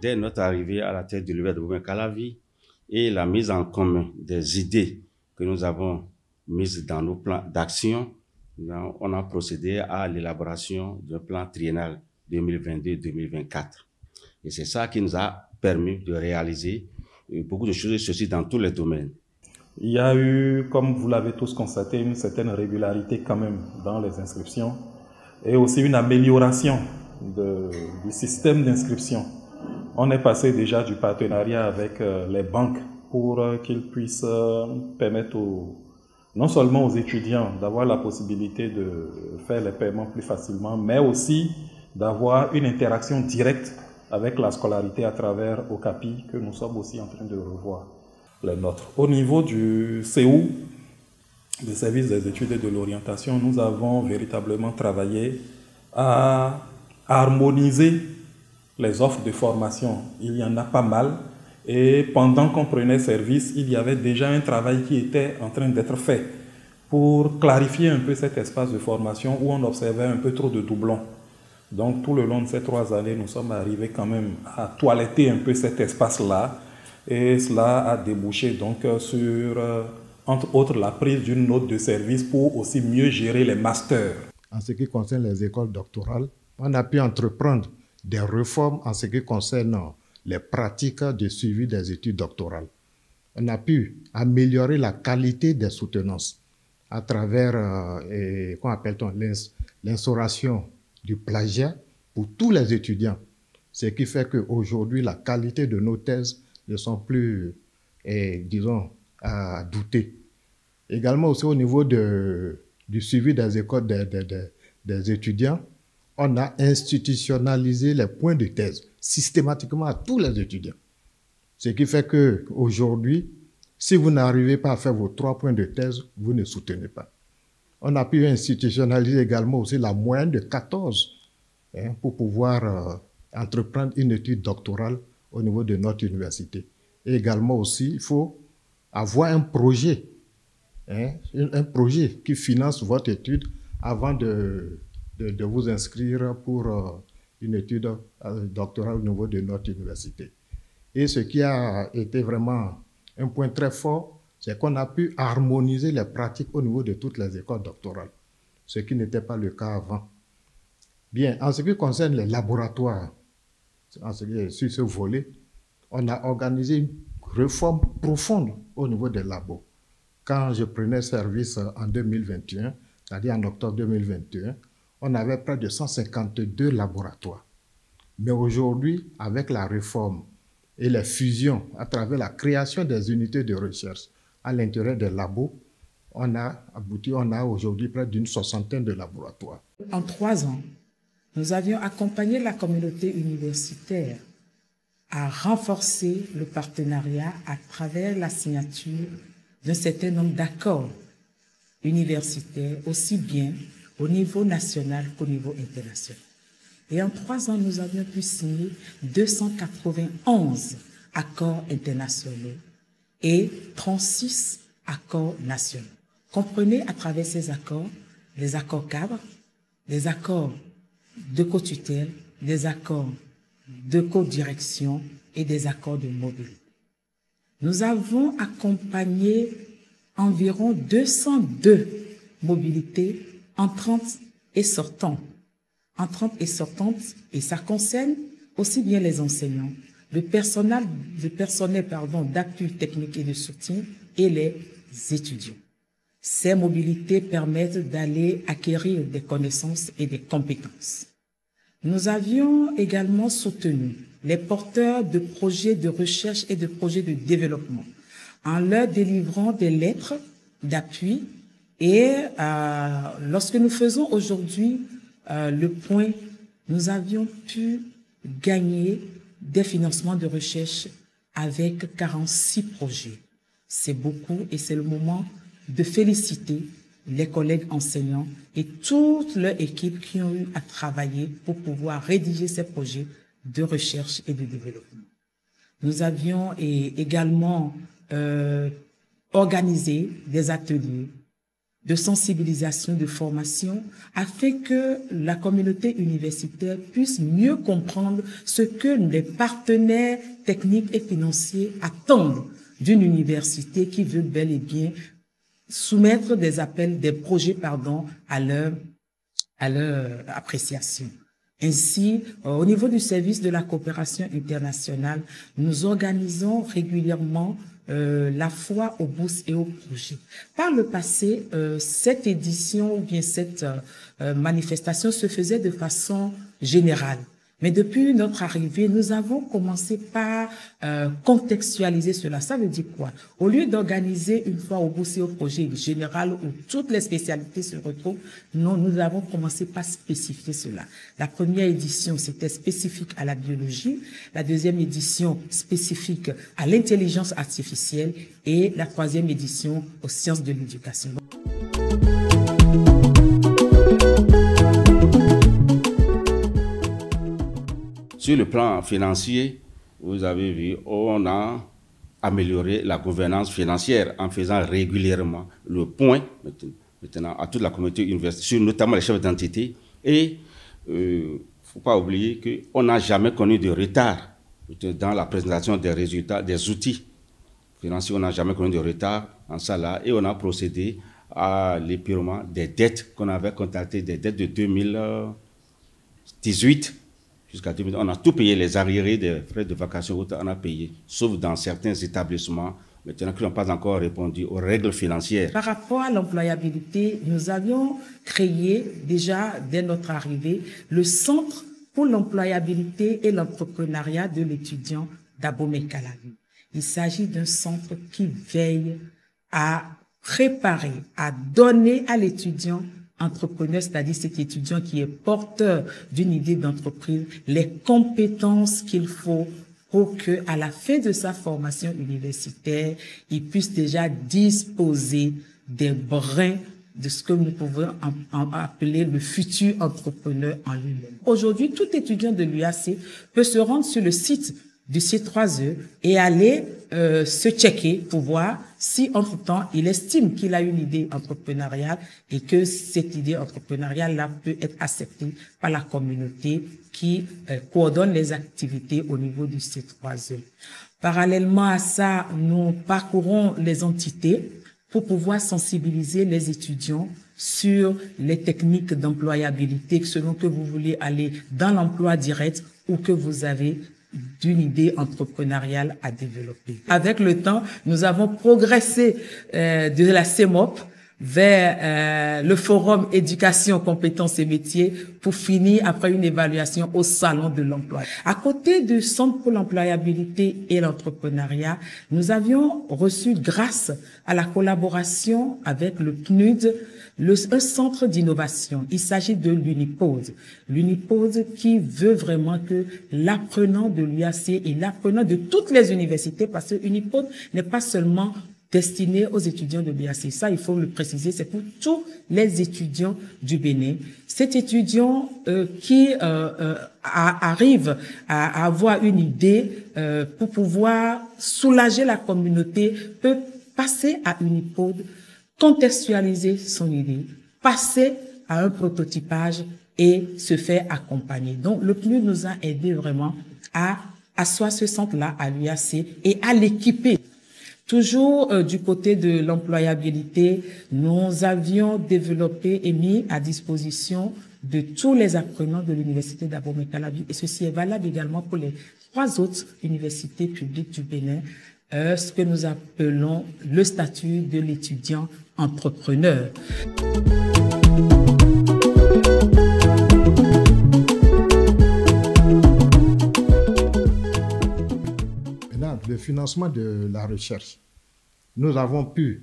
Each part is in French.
Dès notre arrivée à la tête de l'UVA de Boubacar-Calavi et la mise en commun des idées que nous avons mises dans nos plans d'action, on a procédé à l'élaboration d'un plan triennal 2022-2024. Et c'est ça qui nous a permis de réaliser beaucoup de choses, ceci dans tous les domaines. Il y a eu, comme vous l'avez tous constaté, une certaine régularité quand même dans les inscriptions et aussi une amélioration du système d'inscription. On est passé déjà du partenariat avec les banques pour qu'ils puissent permettre non seulement aux étudiants d'avoir la possibilité de faire les paiements plus facilement, mais aussi d'avoir une interaction directe avec la scolarité à travers Okapi que nous sommes aussi en train de revoir les nôtres. Au niveau du CEU, du service des études et de l'orientation, nous avons véritablement travaillé à harmoniser les offres de formation. Il y en a pas mal et pendant qu'on prenait service, il y avait déjà un travail qui était en train d'être fait pour clarifier un peu cet espace de formation où on observait un peu trop de doublons. Donc tout le long de ces 3 années, nous sommes arrivés quand même à toiletter un peu cet espace-là et cela a débouché donc sur, entre autres, la prise d'une note de service pour aussi mieux gérer les masters. En ce qui concerne les écoles doctorales, on a pu entreprendre des réformes en ce qui concerne les pratiques de suivi des études doctorales. On a pu améliorer la qualité des soutenances à travers l'instauration du plagiat pour tous les étudiants. Ce qui fait qu'aujourd'hui, la qualité de nos thèses ne sont plus, disons, à douter. Également aussi au niveau du suivi des écoles des étudiants, on a institutionnalisé les points de thèse systématiquement à tous les étudiants. Ce qui fait qu'aujourd'hui, si vous n'arrivez pas à faire vos 3 points de thèse, vous ne soutenez pas. On a pu institutionnaliser également aussi la moyenne de 14 pour pouvoir entreprendre une étude doctorale au niveau de notre université. Et également aussi, il faut avoir un projet qui finance votre étude avant de vous inscrire pour une étude doctorale au niveau de notre université. Et ce qui a été vraiment un point très fort, c'est qu'on a pu harmoniser les pratiques au niveau de toutes les écoles doctorales, ce qui n'était pas le cas avant. Bien, en ce qui concerne les laboratoires, sur ce volet, on a organisé une réforme profonde au niveau des labos. Quand je prenais service en 2021, c'est-à-dire en octobre 2021, on avait près de 152 laboratoires. Mais aujourd'hui, avec la réforme et les fusions à travers la création des unités de recherche à l'intérieur des labos, on a aujourd'hui près d'une 60aine de laboratoires. En 3 ans, nous avions accompagné la communauté universitaire à renforcer le partenariat à travers la signature d'un certain nombre d'accords universitaires, aussi bien au niveau national qu'au niveau international. Et en 3 ans, nous avions pu signer 291 accords internationaux et 36 accords nationaux. Comprenez à travers ces accords, les accords cadres, les accords de co-tutelle, des accords de co-direction et des accords de mobilité. Nous avons accompagné environ 202 mobilités entrantes et sortantes. Entrantes et sortantes, et ça concerne aussi bien les enseignants, le personnel d'appui technique et de soutien et les étudiants. Ces mobilités permettent d'aller acquérir des connaissances et des compétences. Nous avions également soutenu les porteurs de projets de recherche et de projets de développement en leur délivrant des lettres d'appui et lorsque nous faisons aujourd'hui le point, nous avions pu gagner des financements de recherche avec 46 projets. C'est beaucoup et c'est le moment de féliciter les collègues enseignants et toute leur équipe qui ont eu à travailler pour pouvoir rédiger ces projets de recherche et de développement. Nous avions également organisé des ateliers de sensibilisation, de formation, afin que la communauté universitaire puisse mieux comprendre ce que les partenaires techniques et financiers attendent d'une université qui veut bel et bien soumettre des projets, à leur appréciation. Ainsi, au niveau du service de la coopération internationale, nous organisons régulièrement la foi aux bourses et aux projets. Par le passé, cette édition ou bien cette manifestation se faisait de façon générale. Mais depuis notre arrivée, nous avons commencé par contextualiser cela. Ça veut dire quoi? Au lieu d'organiser une fois au bourse et au projet général où toutes les spécialités se retrouvent, non, nous avons commencé par spécifier cela. La première édition, c'était spécifique à la biologie. La deuxième édition, spécifique à l'intelligence artificielle. Et la troisième édition, aux sciences de l'éducation. Sur le plan financier, vous avez vu, on a amélioré la gouvernance financière en faisant régulièrement le point maintenant à toute la communauté universitaire, notamment les chefs d'entité. Et il ne faut pas oublier qu'on n'a jamais connu de retard dans la présentation des résultats, des outils financiers. On n'a jamais connu de retard en ça là. Et on a procédé à l'épurement des dettes qu'on avait contactées, des dettes de 2018. Jusqu'à 2000, on a tout payé, les arriérés des frais de vacation, on a payé, sauf dans certains établissements, maintenant qui n'ont pas encore répondu aux règles financières. Par rapport à l'employabilité, nous avions créé déjà dès notre arrivée le Centre pour l'employabilité et l'entrepreneuriat de l'étudiant d'Abomey-Calavi. Il s'agit d'un centre qui veille à préparer, à donner à l'étudiant entrepreneur, c'est-à-dire cet étudiant qui est porteur d'une idée d'entreprise, les compétences qu'il faut pour que, à la fin de sa formation universitaire, il puisse déjà disposer des brins de ce que nous pouvons appeler le futur entrepreneur en lui-même. Aujourd'hui, tout étudiant de l'UAC peut se rendre sur le site du C3E et aller se checker pour voir si, entre-temps, il estime qu'il a une idée entrepreneuriale et que cette idée entrepreneuriale-là peut être acceptée par la communauté qui coordonne les activités au niveau du C3E. Parallèlement à ça, nous parcourons les entités pour pouvoir sensibiliser les étudiants sur les techniques d'employabilité, selon que vous voulez aller dans l'emploi direct ou que vous avez d'une idée entrepreneuriale à développer. Avec le temps, nous avons progressé de la CEMOP vers le forum éducation, compétences et métiers pour finir après une évaluation au salon de l'emploi. À côté du Centre pour l'employabilité et l'entrepreneuriat, nous avions reçu, grâce à la collaboration avec le PNUD, un centre d'innovation. Il s'agit de l'Unipose. L'Unipose qui veut vraiment que l'apprenant de l'UAC et l'apprenant de toutes les universités, parce que l'Unipose n'est pas seulement destiné aux étudiants de l'UAC. Ça, il faut le préciser, c'est pour tous les étudiants du Bénin. Cet étudiant qui arrive à avoir une idée pour pouvoir soulager la communauté peut passer à Unipose, contextualiser son idée, passer à un prototypage et se faire accompagner. Donc, le PNUD nous a aidé vraiment à asseoir ce centre-là à l'UAC et à l'équiper. Toujours du côté de l'employabilité, nous avions développé et mis à disposition de tous les apprenants de l'université d'Abomey-Calavi, et ceci est valable également pour les 3 autres universités publiques du Bénin, ce que nous appelons le statut de l'étudiant entrepreneur. Maintenant, le financement de la recherche. Nous avons pu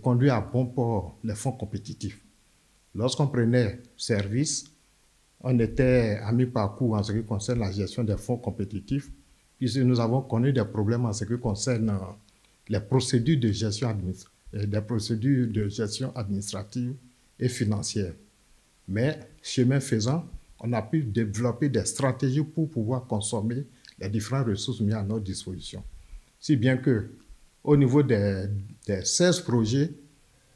conduire à bon port les fonds compétitifs. Lorsqu'on prenait service, on était à mi-parcours en ce qui concerne la gestion des fonds compétitifs, puisque nous avons connu des problèmes en ce qui concerne les procédures de gestion administrative et financière. Mais, chemin faisant, on a pu développer des stratégies pour pouvoir consommer les différentes ressources mises à notre disposition. Si bien que, au niveau des 16 projets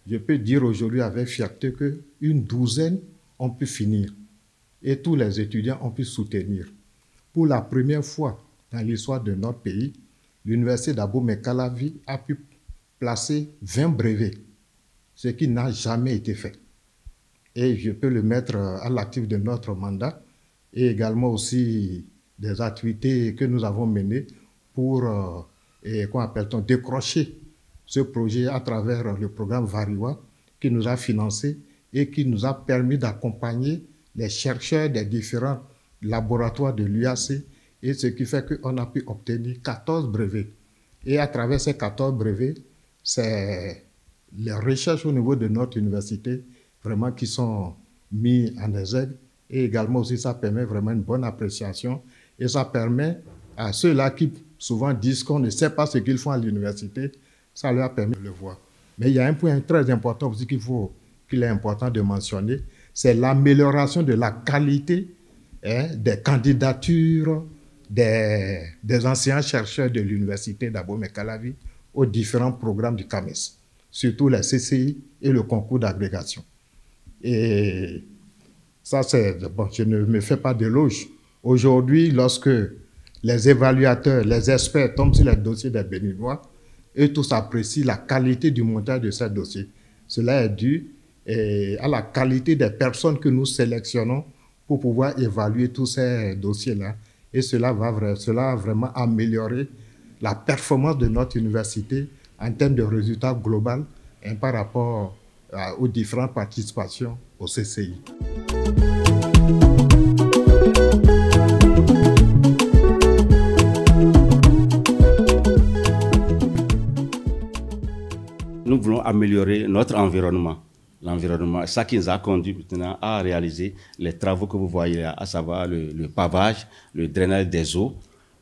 je peux dire aujourd'hui avec fierté qu'une douzaine ont pu finir et tous les étudiants ont pu soutenir. Pour la première fois dans l'histoire de notre pays, l'université d'Abomey-Calavi a pu placer 20 brevets, ce qui n'a jamais été fait. Et je peux le mettre à l'actif de notre mandat et également aussi des activités que nous avons menées pour décrocher ce projet à travers le programme Variwa qui nous a financé et qui nous a permis d'accompagner les chercheurs des différents laboratoires de l'UAC, et ce qui fait qu'on a pu obtenir 14 brevets. Et à travers ces 14 brevets, c'est les recherches au niveau de notre université vraiment qui sont mis en exergue, et également aussi ça permet vraiment une bonne appréciation, et ça permet à ceux-là qui souvent disent qu'on ne sait pas ce qu'ils font à l'université, ça leur a permis de le voir. Mais il y a un point très important aussi qu'il est important de mentionner, c'est l'amélioration de la qualité des candidatures des anciens chercheurs de l'université d'Abomey-Calavi aux différents programmes du CAMES, surtout les CCI et le concours d'agrégation. Et ça, bon, je ne me fais pas d'éloge. Aujourd'hui, lorsque les évaluateurs, les experts tombent sur les dossiers des Béninois, eux tous apprécient la qualité du montage de ces dossiers. Cela est dû à la qualité des personnes que nous sélectionnons pour pouvoir évaluer tous ces dossiers-là. Et cela a vraiment amélioré la performance de notre université en termes de résultats globaux par rapport aux différentes participations au CCI. Nous voulons améliorer notre environnement. L'environnement, ça qui nous a conduit maintenant à réaliser les travaux que vous voyez là, à savoir le pavage, le drainage des eaux.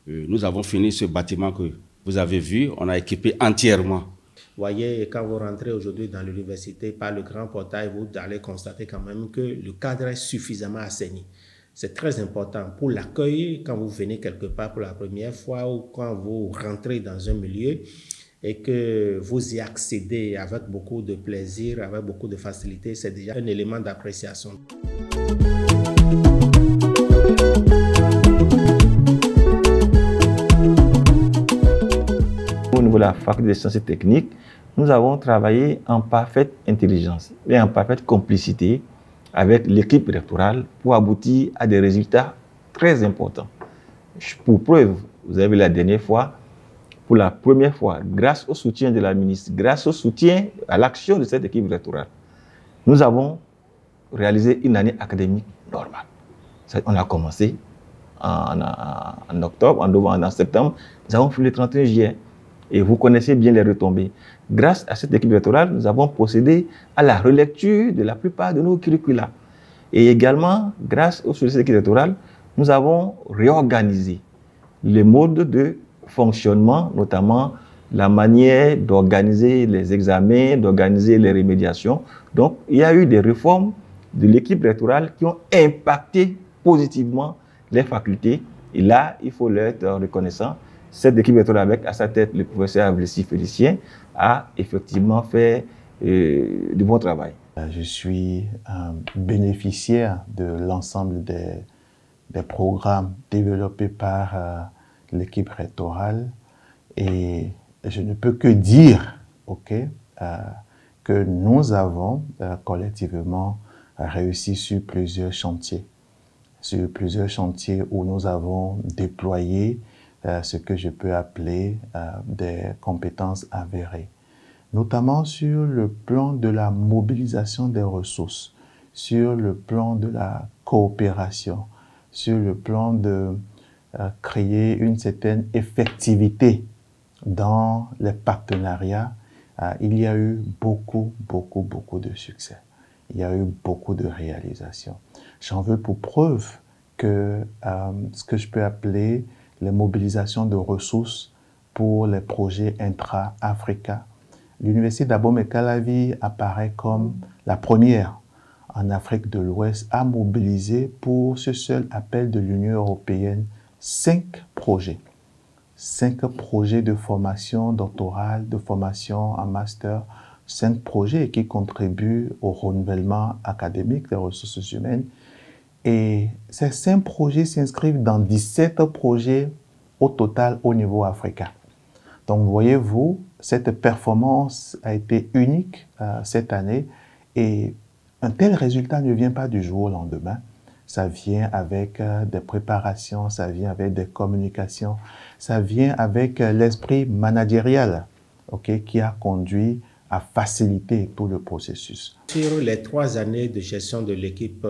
Nous avons fini ce bâtiment que vous avez vu, on a équipé entièrement. Vous voyez, quand vous rentrez aujourd'hui dans l'université par le grand portail, vous allez constater quand même que le cadre est suffisamment assaini. C'est très important pour l'accueil quand vous venez quelque part pour la première fois ou quand vous rentrez dans un milieu et que vous y accédez avec beaucoup de plaisir, avec beaucoup de facilité, c'est déjà un élément d'appréciation. Au niveau de la faculté des sciences et techniques, nous avons travaillé en parfaite intelligence et en parfaite complicité avec l'équipe rectorale pour aboutir à des résultats très importants. Pour preuve, vous avez vu la dernière fois, pour la première fois, grâce au soutien de la ministre, grâce au soutien à l'action de cette équipe rectorale, nous avons réalisé une année académique normale. On a commencé en octobre, en novembre, en septembre, nous avons fait le 31 juillet. Et vous connaissez bien les retombées. Grâce à cette équipe rectorale, nous avons procédé à la relecture de la plupart de nos curricula. Et également, grâce au soutien de cette équipe rectorale, nous avons réorganisé les modes de fonctionnement, notamment la manière d'organiser les examens, d'organiser les rémédiations. Donc, il y a eu des réformes de l'équipe rectorale qui ont impacté positivement les facultés. Et là, il faut leur être reconnaissant. Cette équipe rectorale, avec à sa tête le professeur Avlessi Félicien, a effectivement fait du bon travail. Je suis bénéficiaire de l'ensemble des programmes développés par l'équipe rectorale et je ne peux que dire que nous avons collectivement réussi sur plusieurs chantiers où nous avons déployé ce que je peux appeler des compétences avérées, notamment sur le plan de la mobilisation des ressources, sur le plan de la coopération, sur le plan de créer une certaine effectivité dans les partenariats. Il y a eu beaucoup de succès. Il y a eu beaucoup de réalisations. J'en veux pour preuve que ce que je peux appeler les mobilisations de ressources pour les projets intra-Africa. L'université d'Abomey-Calavi apparaît comme la première en Afrique de l'Ouest à mobiliser pour ce seul appel de l'Union européenne 5 projets. 5 projets de formation doctorale, de formation en master 5 projets qui contribuent au renouvellement académique des ressources humaines. Et ces 5 projets s'inscrivent dans 17 projets au total au niveau africain. Donc, voyez-vous, cette performance a été unique cette année et un tel résultat ne vient pas du jour au lendemain. Ça vient avec des préparations, ça vient avec des communications, ça vient avec l'esprit managérial qui a conduit à faciliter tout le processus. Sur les 3 années de gestion de l'équipe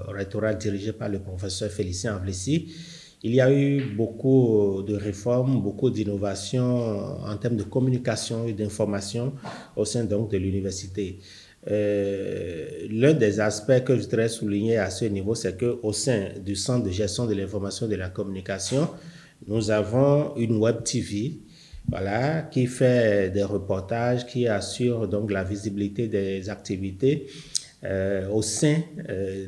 rectorale dirigée par le professeur Félicien Avlessi, il y a eu beaucoup de réformes, beaucoup d'innovations en termes de communication et d'information au sein donc de l'université. L'un des aspects que je voudrais souligner à ce niveau, c'est qu'au sein du Centre de gestion de l'information et de la communication, nous avons une web TV qui fait des reportages, qui assure donc la visibilité des activités au sein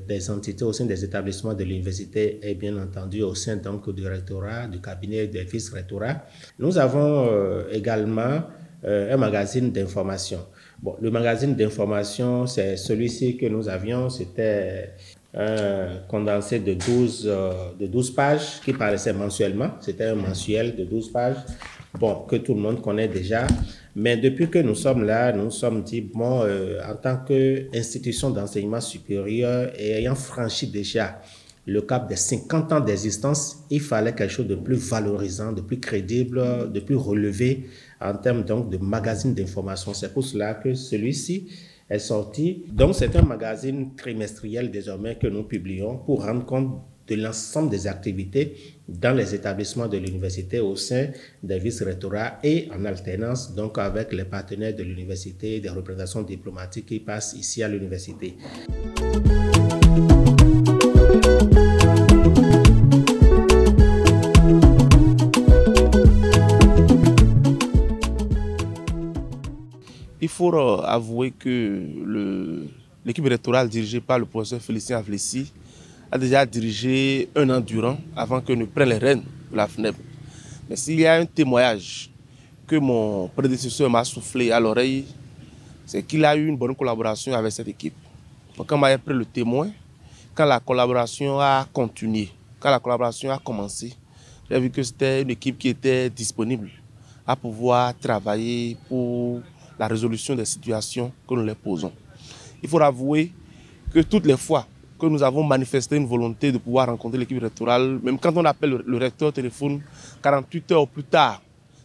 des entités, au sein des établissements de l'université et bien entendu au sein donc du rectorat, du cabinet des vice-rectorats. Nous avons également un magazine d'information. Bon, le magazine d'information, c'est celui-ci que nous avions, c'était un condensé de 12 pages qui paraissait mensuellement. C'était un mensuel de 12 pages, bon, que tout le monde connaît déjà. Mais depuis que nous sommes là, nous nous sommes dit, bon, en tant qu'institution d'enseignement supérieur et ayant franchi déjà le cap des 50 ans d'existence, il fallait quelque chose de plus valorisant, de plus crédible, de plus relevé en termes donc de magazine d'information. C'est pour cela que celui-ci est sorti. Donc, c'est un magazine trimestriel désormais que nous publions pour rendre compte de l'ensemble des activités dans les établissements de l'université au sein des vice-rectorats et en alternance donc avec les partenaires de l'université, des représentations diplomatiques qui passent ici à l'université. Il faut avouer que l'équipe rectorale dirigée par le professeur Félicien Avlessi a déjà dirigé 1 an durant avant que ne prenne les rênes de la FNEP. Mais s'il y a un témoignage que mon prédécesseur m'a soufflé à l'oreille, c'est qu'il a eu une bonne collaboration avec cette équipe. Donc, quand m'a pris le témoin, quand la collaboration a continué, quand la collaboration a commencé, j'ai vu que c'était une équipe qui était disponible à pouvoir travailler pour la résolution des situations que nous leur posons. Il faut avouer que toutes les fois que nous avons manifesté une volonté de pouvoir rencontrer l'équipe rectorale, même quand on appelle le recteur au téléphone, 48 heures plus tard,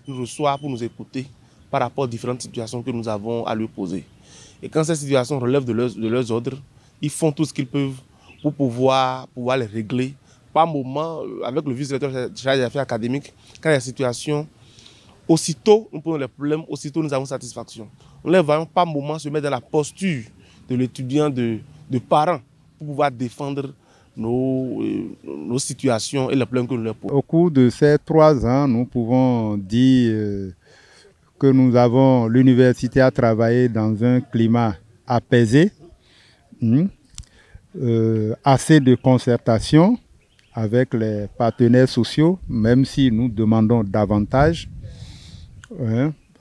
il nous reçoit pour nous écouter par rapport aux différentes situations que nous avons à lui poser. Et quand ces situations relèvent de leurs ordres, ils font tout ce qu'ils peuvent pour pouvoir les régler. Par moment, avec le vice-recteur chargé des affaires académiques, quand il y a des situations, aussitôt nous posons les problèmes, aussitôt nous avons satisfaction. Nous ne les voyons pas moment se mettre dans la posture de l'étudiant, de parents, pour pouvoir défendre nos situations et les problèmes que nous leur posons. Au cours de ces 3 ans, nous pouvons dire que l'université a travaillé dans un climat apaisé, assez de concertation avec les partenaires sociaux, même si nous demandons davantage,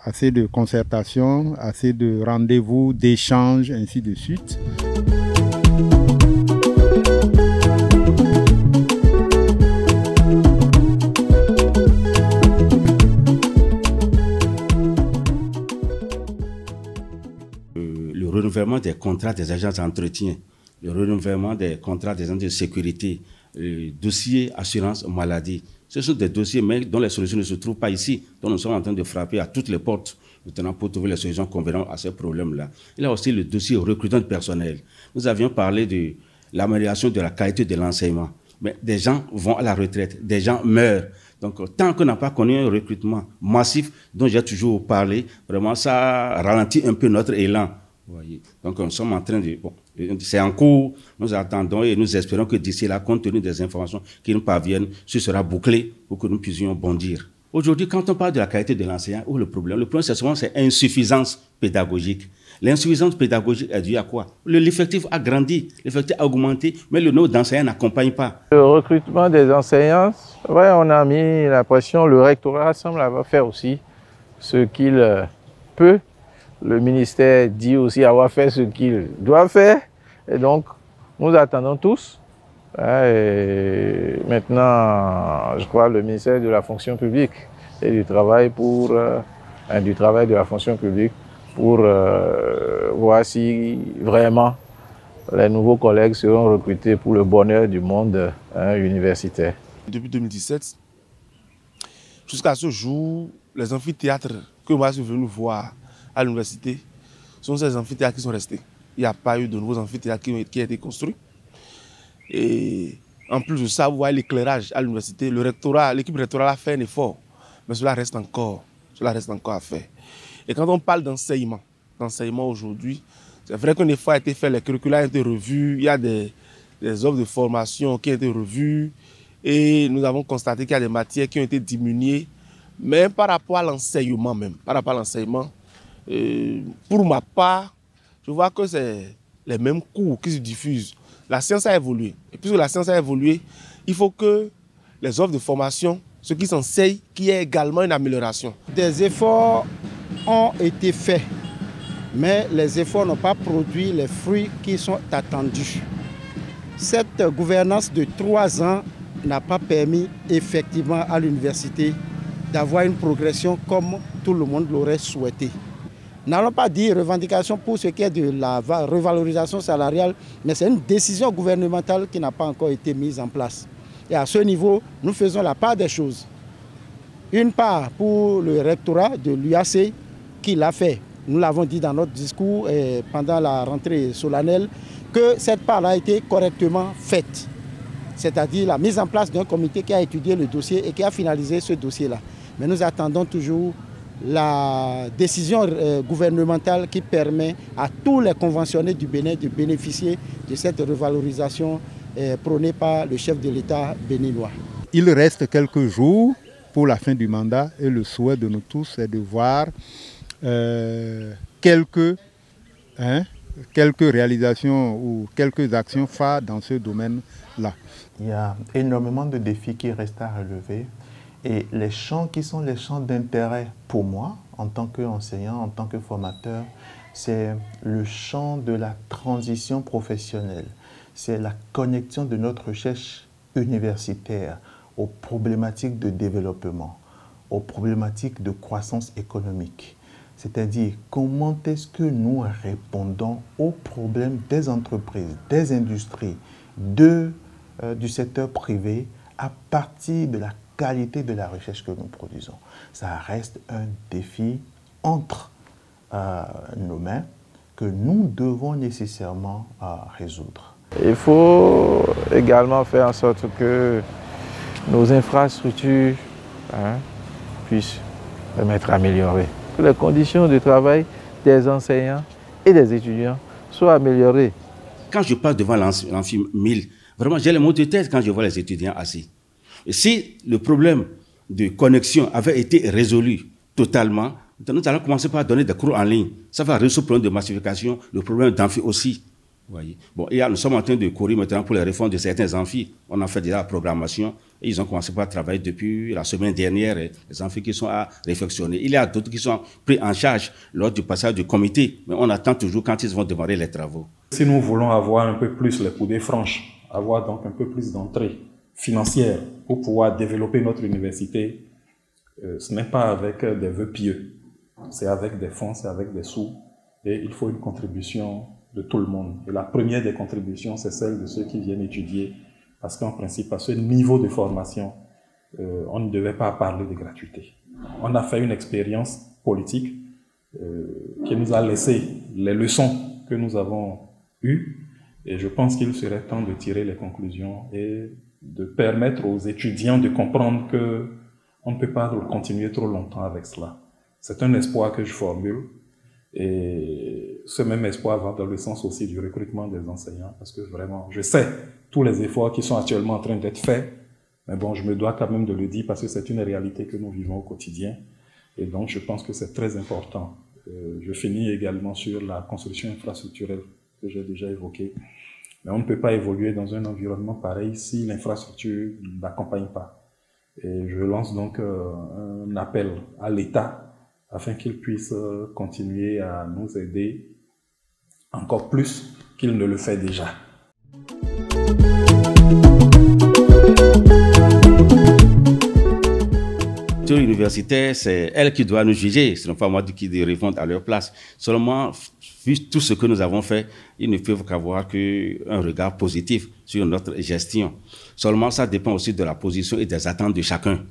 assez de concertation, assez de rendez-vous, d'échanges, ainsi de suite. Le renouvellement des contrats des agents d'entretien, le renouvellement des contrats des agents de sécurité, le dossier assurance maladie. Ce sont des dossiers mais dont les solutions ne se trouvent pas ici. Donc nous sommes en train de frapper à toutes les portes maintenant pour trouver les solutions convenant à ces problèmes-là. Il y a aussi le dossier recrutement de personnel. Nous avions parlé de l'amélioration de la qualité de l'enseignement. Mais des gens vont à la retraite, des gens meurent. Donc tant qu'on n'a pas connu un recrutement massif dont j'ai toujours parlé, vraiment ça ralentit un peu notre élan. Voyez. Donc nous sommes en train de... Bon, c'est en cours, nous attendons et nous espérons que d'ici là, compte tenu des informations qui nous parviennent, ce sera bouclé pour que nous puissions bondir. Aujourd'hui, quand on parle de la qualité de l'enseignant, où le problème c'est souvent c'est insuffisance pédagogique. L'insuffisance pédagogique est due à quoi? L'effectif a grandi, l'effectif a augmenté, mais le nombre d'enseignants n'accompagne pas. Le recrutement des enseignants, ouais, on a mis la pression, le rectorat semble avoir fait aussi ce qu'il peut le ministère dit aussi avoir fait ce qu'il doit faire. Et donc, nous attendons tous. Et maintenant, je crois, le ministère de la fonction publique et du travail de la fonction publique pour voir si vraiment les nouveaux collègues seront recrutés pour le bonheur du monde universitaire. Depuis 2017, jusqu'à ce jour, les amphithéâtres que moi je suis venu voir à l'université sont ces amphithéâtres qui sont restés. Il n'y a pas eu de nouveaux amphithéâtres qui ont été construits. Et en plus de ça, vous voyez l'éclairage à l'université. L'équipe rectorale a fait un effort, mais cela reste encore à faire. Et quand on parle d'enseignement aujourd'hui, c'est vrai qu'un effort a été fait, les curricula ont été revus, il y a des offres de formation qui ont été revues et nous avons constaté qu'il y a des matières qui ont été diminuées. Mais par rapport à l'enseignement pour ma part, je vois que c'est les mêmes cours qui se diffusent. La science a évolué. Et puisque la science a évolué, il faut que les offres de formation, ce qui s'enseigne, qu'il y ait également une amélioration. Des efforts ont été faits, mais les efforts n'ont pas produit les fruits qui sont attendus. Cette gouvernance de 3 ans n'a pas permis effectivement à l'université d'avoir une progression comme tout le monde l'aurait souhaité. N'allons pas dire revendication pour ce qui est de la revalorisation salariale, mais c'est une décision gouvernementale qui n'a pas encore été mise en place. Et à ce niveau, nous faisons la part des choses. Une part pour le rectorat de l'UAC qui l'a fait. Nous l'avons dit dans notre discours pendant la rentrée solennelle que cette part a été correctement faite. C'est-à-dire la mise en place d'un comité qui a étudié le dossier et qui a finalisé ce dossier-là. Mais nous attendons toujours la décision gouvernementale qui permet à tous les conventionnés du Bénin de bénéficier de cette revalorisation prônée par le chef de l'État béninois. Il reste quelques jours pour la fin du mandat et le souhait de nous tous est de voir quelques réalisations ou quelques actions phares dans ce domaine-là. Il y a énormément de défis qui restent à relever. Et les champs qui sont les champs d'intérêt pour moi, en tant qu'enseignant, en tant que formateur, c'est le champ de la transition professionnelle. C'est la connexion de notre recherche universitaire aux problématiques de développement, aux problématiques de croissance économique. C'est-à-dire comment est-ce que nous répondons aux problèmes des entreprises, des industries, du secteur privé à partir de la qualité de la recherche que nous produisons. Ça reste un défi entre nos mains que nous devons nécessairement résoudre. Il faut également faire en sorte que nos infrastructures puissent être améliorées. Que les conditions de travail des enseignants et des étudiants soient améliorées. Quand je passe devant l'amphi 1000, vraiment j'ai les maux de tête quand je vois les étudiants assis. Et si le problème de connexion avait été résolu totalement, nous allons commencer par donner des cours en ligne. Ça va résoudre le problème de massification, le problème d'amphi aussi. Voyez. Bon, et nous sommes en train de courir maintenant pour les réformes de certains amphis. On a fait déjà la programmation et ils ont commencé par travailler depuis la semaine dernière. Les amphis qui sont à réflexionner. Il y a d'autres qui sont pris en charge lors du passage du comité, mais on attend toujours quand ils vont démarrer les travaux. Si nous voulons avoir un peu plus les coudées franches, avoir donc un peu plus d'entrée financière pour pouvoir développer notre université, ce n'est pas avec des vœux pieux, c'est avec des fonds, c'est avec des sous, et il faut une contribution de tout le monde. Et la première des contributions, c'est celle de ceux qui viennent étudier, parce qu'en principe, à ce niveau de formation, on ne devait pas parler de gratuité. On a fait une expérience politique qui nous a laissé les leçons que nous avons eues, et je pense qu'il serait temps de tirer les conclusions et de permettre aux étudiants de comprendre qu'on ne peut pas continuer trop longtemps avec cela. C'est un espoir que je formule, et ce même espoir va dans le sens aussi du recrutement des enseignants, parce que vraiment, je sais tous les efforts qui sont actuellement en train d'être faits, mais bon, je me dois quand même de le dire parce que c'est une réalité que nous vivons au quotidien, et donc je pense que c'est très important. Je finis également sur la construction infrastructurelle que j'ai déjà évoquée. Mais on ne peut pas évoluer dans un environnement pareil si l'infrastructure n'accompagne pas. Et je lance donc un appel à l'État afin qu'ils puissent continuer à nous aider encore plus qu'il ne le fait déjà. Universitaire, c'est elle qui doit nous juger, ce n'est pas moi qui dois répondre à leur place. Seulement, vu tout ce que nous avons fait, ils ne peuvent qu'avoir qu'un regard positif sur notre gestion. Seulement, ça dépend aussi de la position et des attentes de chacun.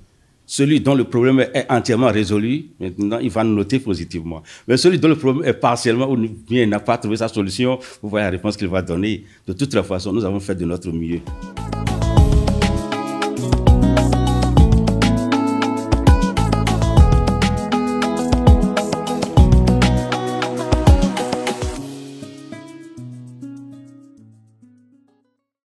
Celui dont le problème est entièrement résolu, maintenant, il va noter positivement. Mais celui dont le problème est partiellement ou bien n'a pas trouvé sa solution, vous voyez la réponse qu'il va donner. De toute façon, nous avons fait de notre mieux.